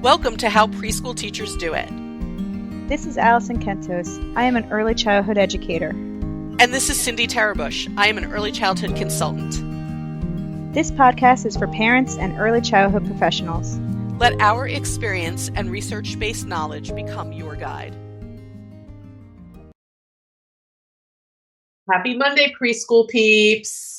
Welcome to How Preschool Teachers Do It. This is Alison Kentos. I am an early childhood educator. And this is Cindy Tarabush. I am an early childhood consultant. This podcast is for parents and early childhood professionals. Let our experience and research-based knowledge become your guide. Happy Monday, preschool peeps.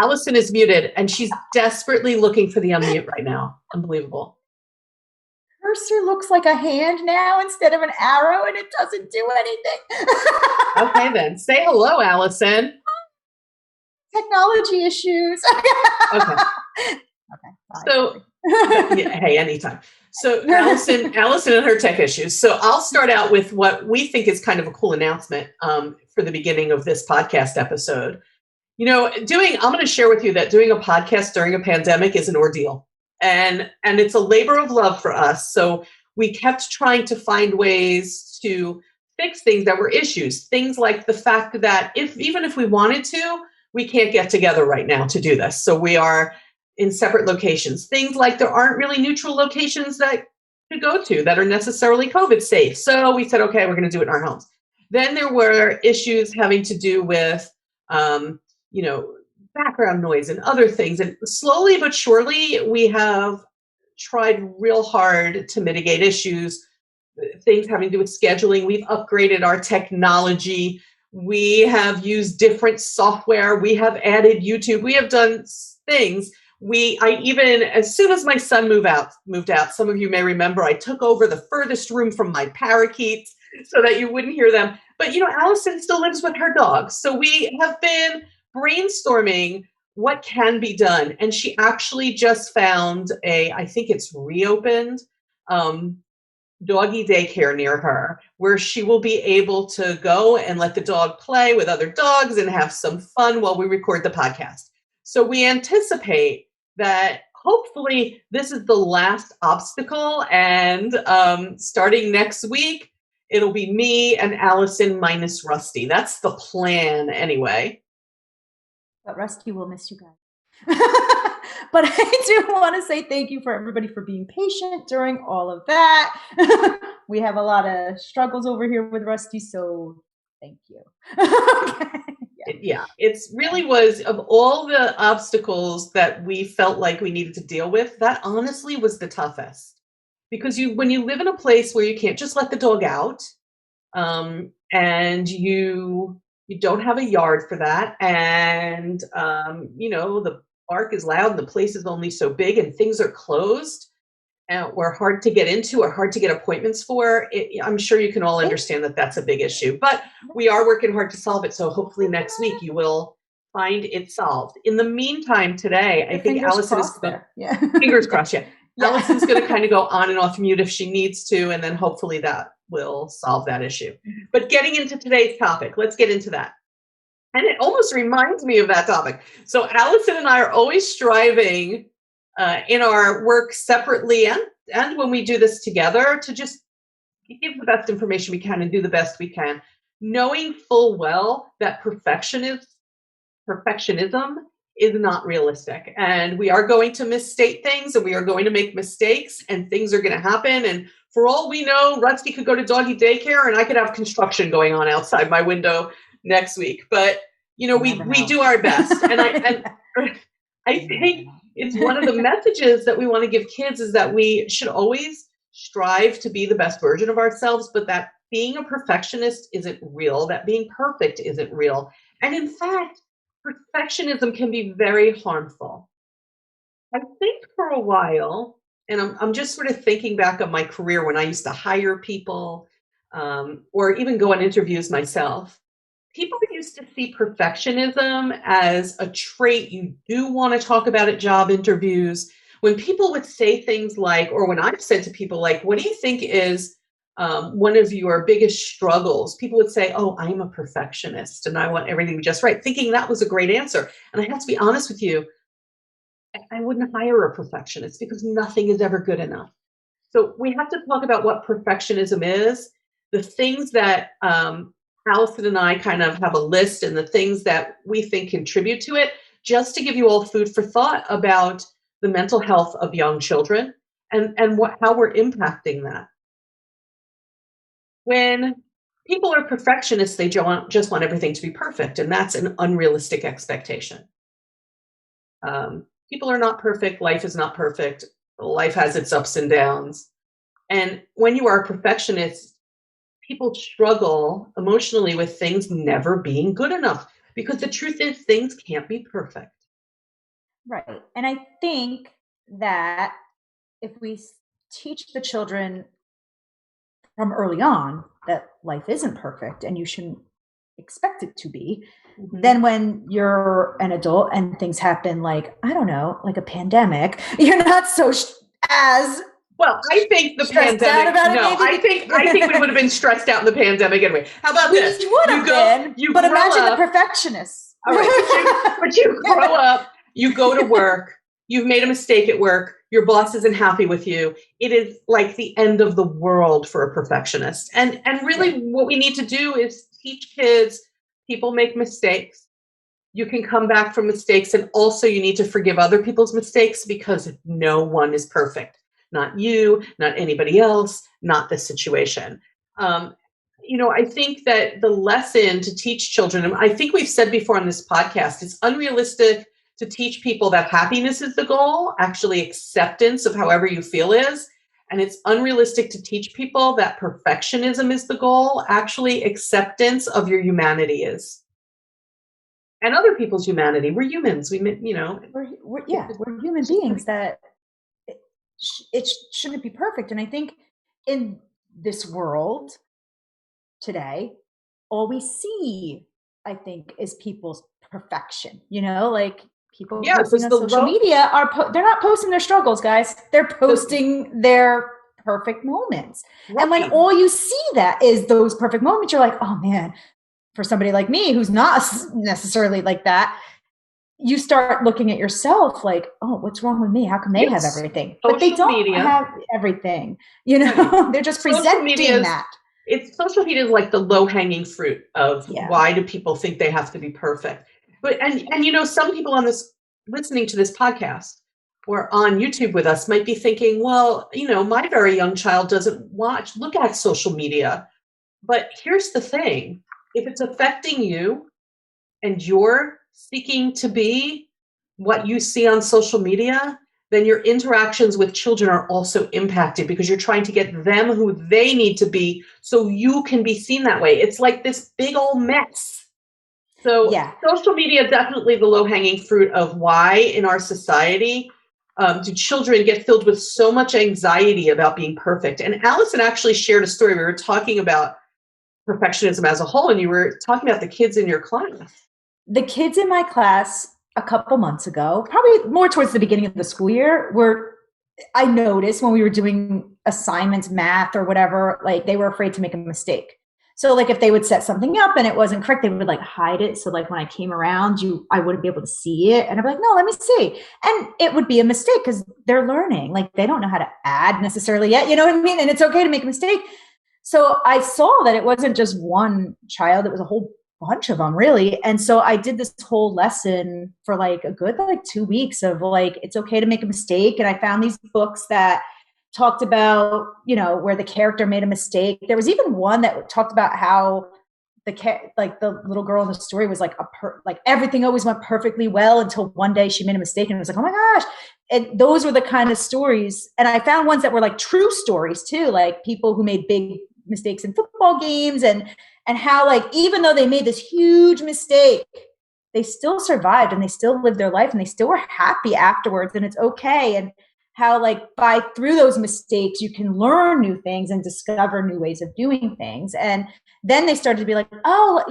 Allison is muted, and she's desperately looking for the unmute right now. Unbelievable. Cursor looks like a hand now instead of an arrow, and it doesn't do anything. Okay, then. Say hello, Allison. Technology issues. Okay. So, yeah, hey, anytime. So Allison and her tech issues. So I'll start out with what we think is kind of a cool announcement for the beginning of this podcast episode. You know, I'm going to share with you that doing a podcast during a pandemic is an ordeal, and it's a labor of love for us. So we kept trying to find ways to fix things that were issues. Things like the fact that even if we wanted to, we can't get together right now to do this. So we are in separate locations. Things like there aren't really neutral locations that to go to that are necessarily COVID safe. So we said, okay, we're going to do it in our homes. Then there were issues having to do with, background noise and other things. And slowly but surely, we have tried real hard to mitigate issues, things having to do with scheduling. We've upgraded our technology. We have used different software. We have added YouTube. We have done things. I even, as soon as my son moved out, some of you may remember, I took over the furthest room from my parakeets so that you wouldn't hear them. But, Allison still lives with her dogs. So we have been brainstorming what can be done. And she actually just found I think it's reopened, doggy daycare near her, where she will be able to go and let the dog play with other dogs and have some fun while we record the podcast. So we anticipate that hopefully this is the last obstacle, and starting next week, it'll be me and Allison minus Rusty. That's the plan anyway. But Rusty will miss you guys. But I do want to say thank you for everybody for being patient during all of that. We have a lot of struggles over here with Rusty, so thank you. Okay. Yeah, it's really was, of all the obstacles that we felt like we needed to deal with, that honestly was the toughest. Because when you live in a place where you can't just let the dog out, and you don't have a yard for that, and the bark is loud and the place is only so big and things are closed and we're hard to get into or hard to get appointments for, I'm sure you can all understand that that's a big issue, but we are working hard to solve it. So hopefully next week you will find it solved. In the meantime, today, I think Allison is fingers crossed. Yeah. Allison's going to kind of go on and off mute if she needs to, and then hopefully that will solve that issue. But getting into today's topic, let's get into that. And it almost reminds me of that topic. So Allison and I are always striving in our work separately and when we do this together to just give the best information we can and do the best we can, knowing full well that perfectionism is not realistic. And we are going to misstate things, and we are going to make mistakes, and things are going to happen. And for all we know, Rusty could go to doggy daycare and I could have construction going on outside my window next week. But, we do our best. And I think it's one of the messages that we want to give kids is that we should always strive to be the best version of ourselves, but that being a perfectionist isn't real, that being perfect isn't real. And in fact, perfectionism can be very harmful. I think for a while, and I'm just sort of thinking back on my career when I used to hire people or even go on interviews myself, people used to see perfectionism as a trait you do want to talk about at job interviews. When people would say things like, or when I've said to people like, what do you think is one of your biggest struggles? People would say, oh, I'm a perfectionist and I want everything just right, thinking that was a great answer. And I have to be honest with you, I wouldn't hire a perfectionist because nothing is ever good enough. So we have to talk about what perfectionism is, the things that Allison and I kind of have a list, and the things that we think contribute to it, just to give you all food for thought about the mental health of young children and how we're impacting that. When people are perfectionists, they just want everything to be perfect, and that's an unrealistic expectation. People are not perfect. Life is not perfect. Life has its ups and downs. And when you are a perfectionist, people struggle emotionally with things never being good enough, because the truth is things can't be perfect. Right. And I think that if we teach the children from early on that life isn't perfect and you shouldn't expect it to be, then when you're an adult and things happen, like, I don't know, like a pandemic, you're not so as well. I think the pandemic. No, I think we would have been stressed out in the pandemic anyway. How about this? We would have been. But imagine the perfectionists. All right, but you grow up. You go to work. You've made a mistake at work. Your boss isn't happy with you. It is like the end of the world for a perfectionist. And really, what we need to do is teach kids. People make mistakes. You can come back from mistakes, and also you need to forgive other people's mistakes, because no one is perfect. Not you, not anybody else, not this situation. I think that the lesson to teach children, and I think we've said before on this podcast, it's unrealistic to teach people that happiness is the goal, actually acceptance of however you feel is. And it's unrealistic to teach people that perfectionism is the goal, actually acceptance of your humanity is. And other people's humanity. We're humans. We're human beings that it shouldn't be perfect. And I think in this world today, all we see, I think, is people's perfection. Like people posting on social media they're not posting their struggles, guys. They're posting their perfect moments. Right. And when all you see that is those perfect moments, you're like, oh man, for somebody like me who's not necessarily like that, you start looking at yourself like, oh, what's wrong with me? How come they have everything? But they don't have everything. They're just presenting that. Social media is like the low-hanging fruit of why do people think they have to be perfect. But and some people listening to this podcast or on YouTube with us might be thinking, well, my very young child doesn't look at social media. But here's the thing. If it's affecting you and you're seeking to be what you see on social media, then your interactions with children are also impacted, because you're trying to get them who they need to be so you can be seen that way. It's like this big old mess. So social media is definitely the low-hanging fruit of why in our society do children get filled with so much anxiety about being perfect. And Allison actually shared a story. We were talking about perfectionism as a whole, and you were talking about the kids in your class. The kids in my class a couple months ago, probably more towards the beginning of the school year, I noticed when we were doing assignments, math or whatever, like they were afraid to make a mistake. So like if they would set something up and it wasn't correct, they would like hide it. So like when I came around, I wouldn't be able to see it. And I'd be like, no, let me see. And it would be a mistake because they're learning. Like they don't know how to add necessarily yet. You know what I mean? And it's okay to make a mistake. So I saw that it wasn't just one child. It was a whole bunch of them really. And so I did this whole lesson for like a good 2 weeks of like, it's okay to make a mistake. And I found these books that talked about, where the character made a mistake. There was even one that talked about how the little girl in the story was like everything always went perfectly well until one day she made a mistake and it was like, oh my gosh. And those were the kind of stories. And I found ones that were like true stories too, like people who made big mistakes in football games and how like, even though they made this huge mistake, they still survived and they still lived their life and they still were happy afterwards, and it's okay. And how like through those mistakes, you can learn new things and discover new ways of doing things. And then they started to be like, oh,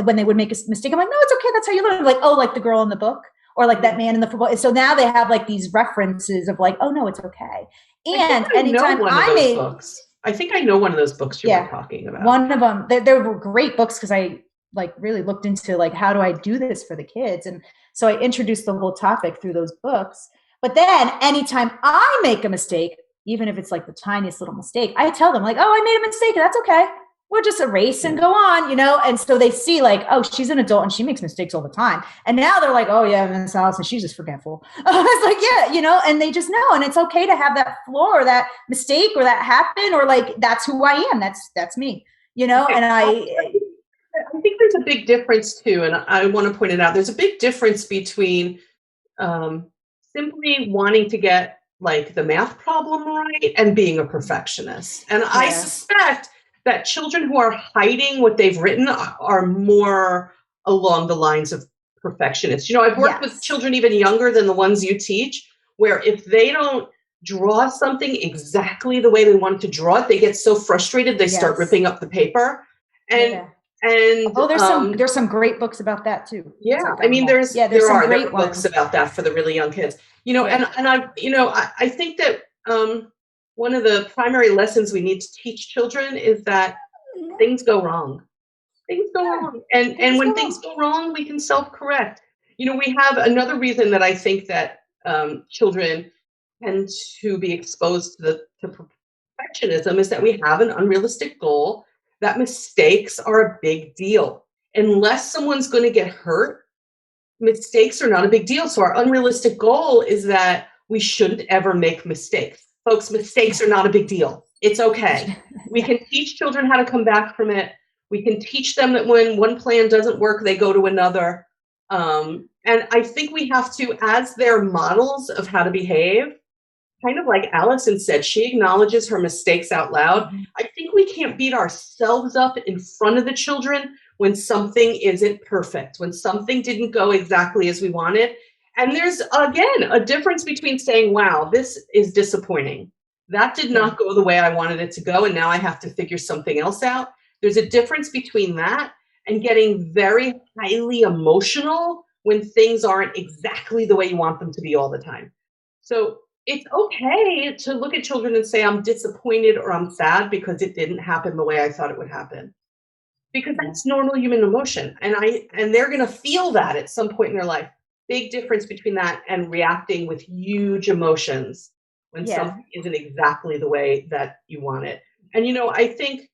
when they would make a mistake, I'm like, no, it's okay. That's how you learn. Like, oh, like the girl in the book or like that man in the football. So now they have like these references of like, oh no, it's okay. And anytime I made books. I think I know one of those books you were talking about. One of them, they were great books because I like really looked into like, how do I do this for the kids? And so I introduced the whole topic through those books. But then anytime I make a mistake, even if it's like the tiniest little mistake, I tell them like, oh, I made a mistake. That's okay. we'll just erase and go on, And so they see like, oh, she's an adult and she makes mistakes all the time. And now they're like, oh yeah, Miss Allison, she's just forgetful. It's like, yeah, and they just know. And it's okay to have that flaw or that mistake or that happen, or like, that's who I am. That's me, and I think there's a big difference too. And I want to point it out. There's a big difference between simply wanting to get like the math problem right and being a perfectionist. And I suspect that children who are hiding what they've written are more along the lines of perfectionists. I've worked with children even younger than the ones you teach, where if they don't draw something exactly the way they want to draw it, they get so frustrated they start ripping up the paper. And there's some great books about that too. Yeah, I mean, there are books about that for the really young kids. And I think that one of the primary lessons we need to teach children is that things go wrong. Things go wrong. And when things go wrong, we can self-correct. We have another reason that I think that children tend to be exposed to perfectionism is that we have an unrealistic goal that mistakes are a big deal. Unless someone's going to get hurt, mistakes are not a big deal. So our unrealistic goal is that we shouldn't ever make mistakes. Folks, mistakes are not a big deal. It's okay. We can teach children how to come back from it. We can teach them that when one plan doesn't work, they go to another. And I think we have to, as their models of how to behave, kind of like Allison said, she acknowledges her mistakes out loud. I think we can't beat ourselves up in front of the children when something isn't perfect, when something didn't go exactly as we wanted. And there's, again, a difference between saying, wow, this is disappointing. That did not go the way I wanted it to go, and now I have to figure something else out. There's a difference between that and getting very highly emotional when things aren't exactly the way you want them to be all the time. So it's okay to look at children and say, I'm disappointed or I'm sad because it didn't happen the way I thought it would happen. Because that's normal human emotion. And they're going to feel that at some point in their life. Big difference between that and reacting with huge emotions when something isn't exactly the way that you want it. And, I think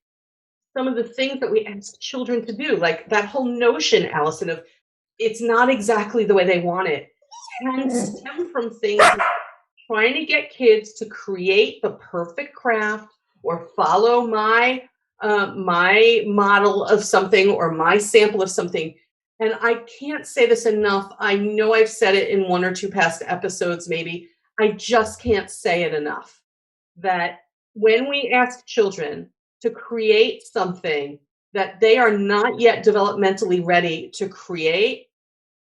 some of the things that we ask children to do, like that whole notion, Allison, of it's not exactly the way they want it, can stem from things like trying to get kids to create the perfect craft or follow my model of something or my sample of something. And I can't say this enough. I know I've said it in one or two past episodes, maybe. I just can't say it enough. That when we ask children to create something that they are not yet developmentally ready to create,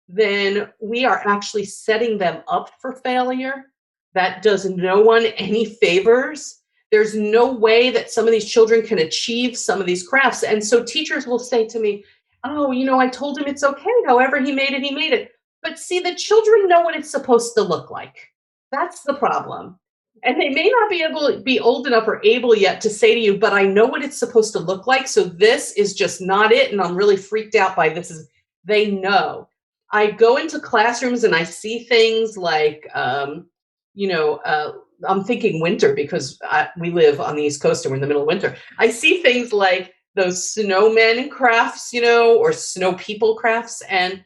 then we are actually setting them up for failure. That does no one any favors. There's no way that some of these children can achieve some of these crafts. And so teachers will say to me, oh, I told him it's okay. However he made it. But see, the children know what it's supposed to look like. That's the problem. And they may not be able to be old enough or able yet to say to you, but I know what it's supposed to look like. So this is just not it. And I'm really freaked out by this. They know. I go into classrooms and I see things like, I'm thinking winter because we live on the East Coast and we're in the middle of winter. I see things like those snowmen crafts, or snow people crafts, and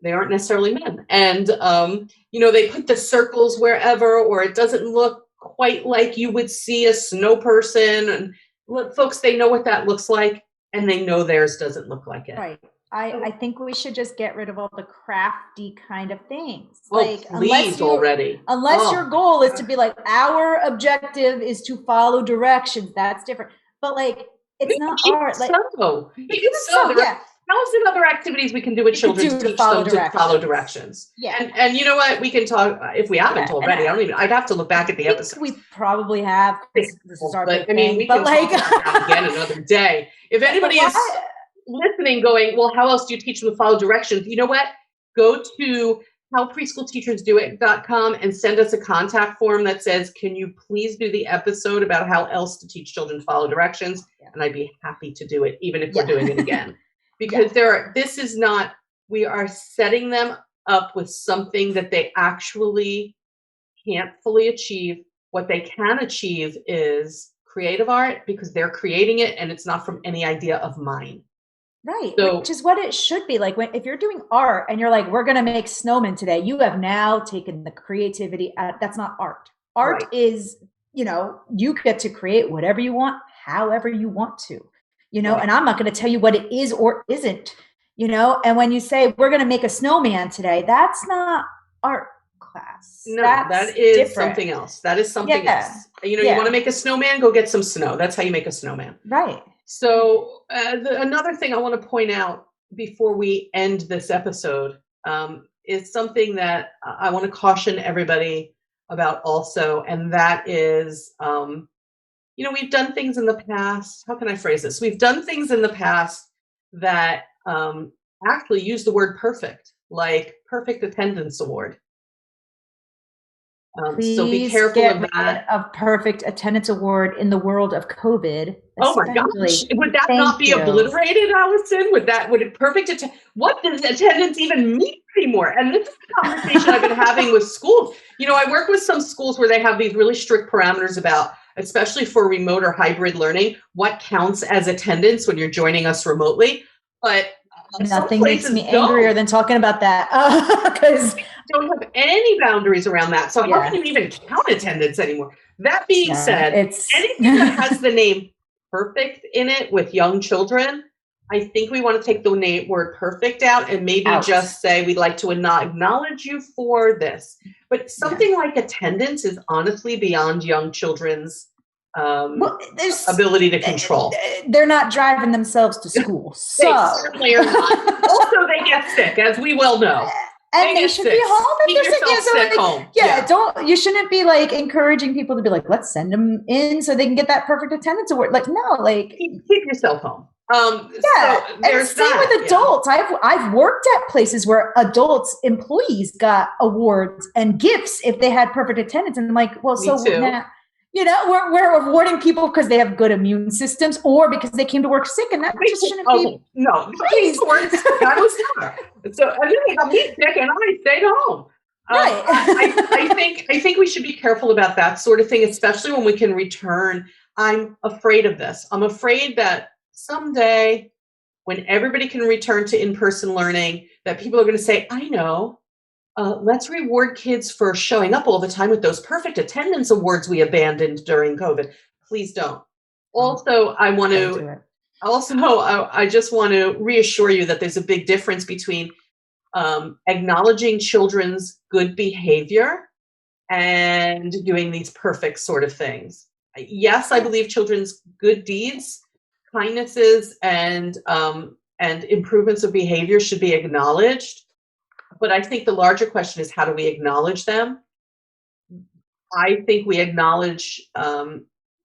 they aren't necessarily men. And, they put the circles wherever, or it doesn't look quite like you would see a snow person. And look, folks, they know what that looks like, and they know theirs doesn't look like it. Right. I think we should just get rid of all the crafty kind of things. Unless your goal is to be like, our objective is to follow directions. That's different. But it's not art. There are 1,000 other activities we can do with children to teach them to follow directions. Yeah. And you know what? We can talk if we haven't already. I'd have to look back at the episode. We probably have. This is our big thing. We can talk about that again another day. If anybody is listening going, well, how else do you teach them to follow directions? You know what? Go to howpreschoolteachersdoit.com and send us a contact form that says, can you please do the episode about how else to teach children to follow directions? Yeah. And I'd be happy to do it, even if we're doing it again. Because we are setting them up with something that they actually can't fully achieve. What they can achieve is creative art because they're creating it and it's not from any idea of mine. Right. So, Which is what it should be. Like if you're doing art and you're like, we're going to make snowmen today, you have now taken the creativity out. That's not art. Art is, you get to create whatever you want, however you want to, and I'm not going to tell you what it is or isn't, and when you say we're going to make a snowman today, that's not art class. No, that's that is different. something else. That is something else. You want to make a snowman, go get some snow. That's how you make a snowman. Right. So another thing I want to point out before we end this episode is something that I want to caution everybody about also, and that is, we've done things in the past. How can I phrase this? We've done things in the past that actually use the word perfect, like perfect attendance award. So be careful of that. A perfect attendance award in the world of COVID. Oh my gosh! Would that not be obliterated, Allison? What does attendance even mean anymore? And this is a conversation I've been having with schools. I work with some schools where they have these really strict parameters about, especially for remote or hybrid learning, what counts as attendance when you're joining us remotely. But nothing makes me angrier than talking about that because don't have any boundaries around that. So how can you even count attendance anymore? That being said, anything that has the name perfect in it with young children, I think we want to take the word perfect out and maybe just say we'd like to acknowledge you for this. But something like attendance is honestly beyond young children's ability to control. They're not driving themselves to school. So they certainly are not. Also, they get sick, as we well know. And they should be home if they're sick. Home. You shouldn't be like encouraging people to be like, let's send them in so they can get that perfect attendance award. Like, no, like keep yourself home. So and same with adults. I've worked at places where adults, employees got awards and gifts if they had perfect attendance. And I'm like, well, we're awarding people because they have good immune systems or because they came to work sick, and that just shouldn't be. No, please. I was there. So I really got me sick, and I stayed home. Right. I think we should be careful about that sort of thing, especially when we can return. I'm afraid of this. I'm afraid that someday, when everybody can return to in-person learning, that people are going to say, "I know. Let's reward kids for showing up all the time with those perfect attendance awards we abandoned during COVID." Please don't. Also, I just want to reassure you that there's a big difference between acknowledging children's good behavior and doing these perfect sort of things. Yes, I believe children's good deeds, kindnesses, and improvements of behavior should be acknowledged. But I think the larger question is, how do we acknowledge them? I think we acknowledge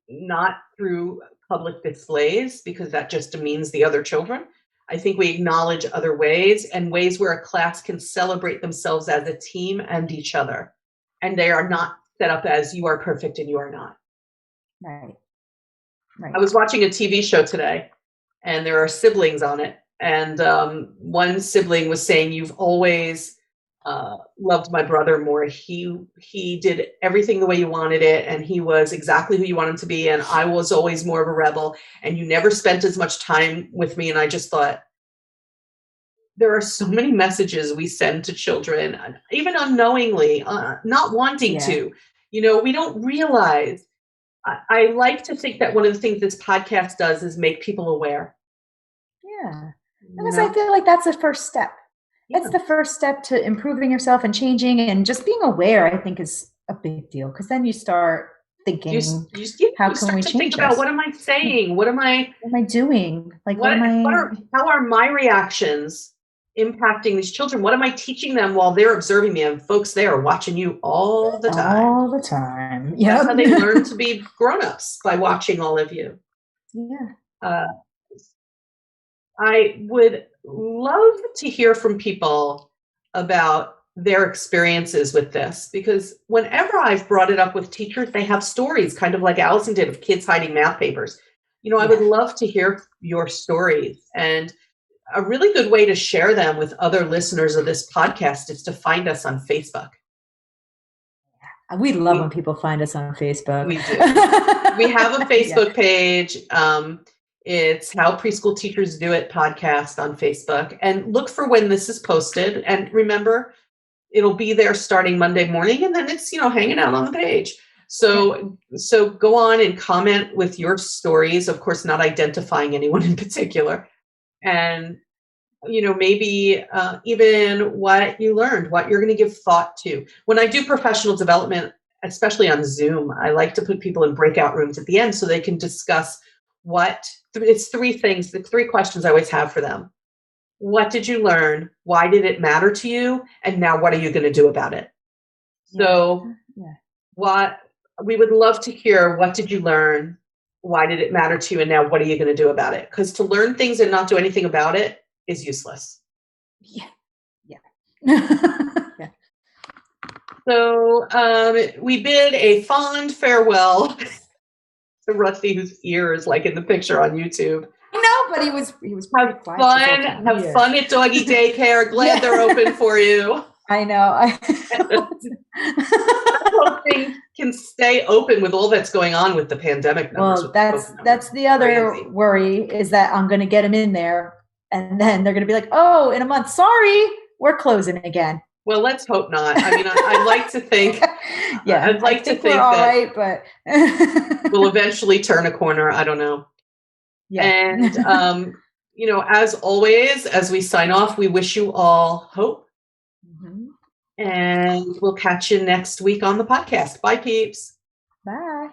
not through public displays, because that just demeans the other children. I think we acknowledge other ways, and ways where a class can celebrate themselves as a team and each other. And they are not set up as you are perfect and you are not. Right. I was watching a TV show today, and there are siblings on it. And one sibling was saying, "You've always loved my brother more. He did everything the way you wanted it, and he was exactly who you wanted him to be. And I was always more of a rebel, and you never spent as much time with me." And I just thought, there are so many messages we send to children, even unknowingly, not wanting to. We don't realize. I like to think that one of the things this podcast does is make people aware. Yeah. Because I feel like that's the first step. It's the first step to improving yourself and changing, and just being aware, I think, is a big deal, because then you start thinking, how can we change think about, what am I saying? What am I doing? Like, how are my reactions impacting these children? What am I teaching them while they're observing me? And folks, they are watching you all the time. All the time. Yeah. That's how they learn to be grown-ups, by watching all of you. Yeah. I would love to hear from people about their experiences with this, because whenever I've brought it up with teachers, they have stories, kind of like Allison did, of kids hiding math papers. I would love to hear your stories. And a really good way to share them with other listeners of this podcast is to find us on Facebook. We love when people find us on Facebook. We do. We have a Facebook page. It's How Preschool Teachers Do It podcast on Facebook. And look for when this is posted. And remember, it'll be there starting Monday morning, and then it's, hanging out on the page. So go on and comment with your stories, of course, not identifying anyone in particular. And, maybe even what you learned, what you're going to give thought to. When I do professional development, especially on Zoom, I like to put people in breakout rooms at the end so they can discuss it's three things, the three questions I always have for them. What did you learn? Why did it matter to you? And now what are you going to do about it? So what we would love to hear, what did you learn? Why did it matter to you? And now what are you going to do about it? Because to learn things and not do anything about it is useless. Yeah. So we bid a fond farewell to Rusty, whose ear is like in the picture on YouTube. I know, but he was Have fun at doggy daycare. Glad they're open for you. I know. I hope things can stay open with all that's going on with the pandemic numbers. Well, that's the other worry, is that I'm going to get him in there, and then they're going to be like, "Oh, in a month, sorry, we're closing again." Well, let's hope not. I mean, I'd like to think. I'd like to think we're all that right, but we'll eventually turn a corner. I don't know. Yeah. And as always, as we sign off, we wish you all hope. Mm-hmm. And we'll catch you next week on the podcast. Bye, peeps. Bye.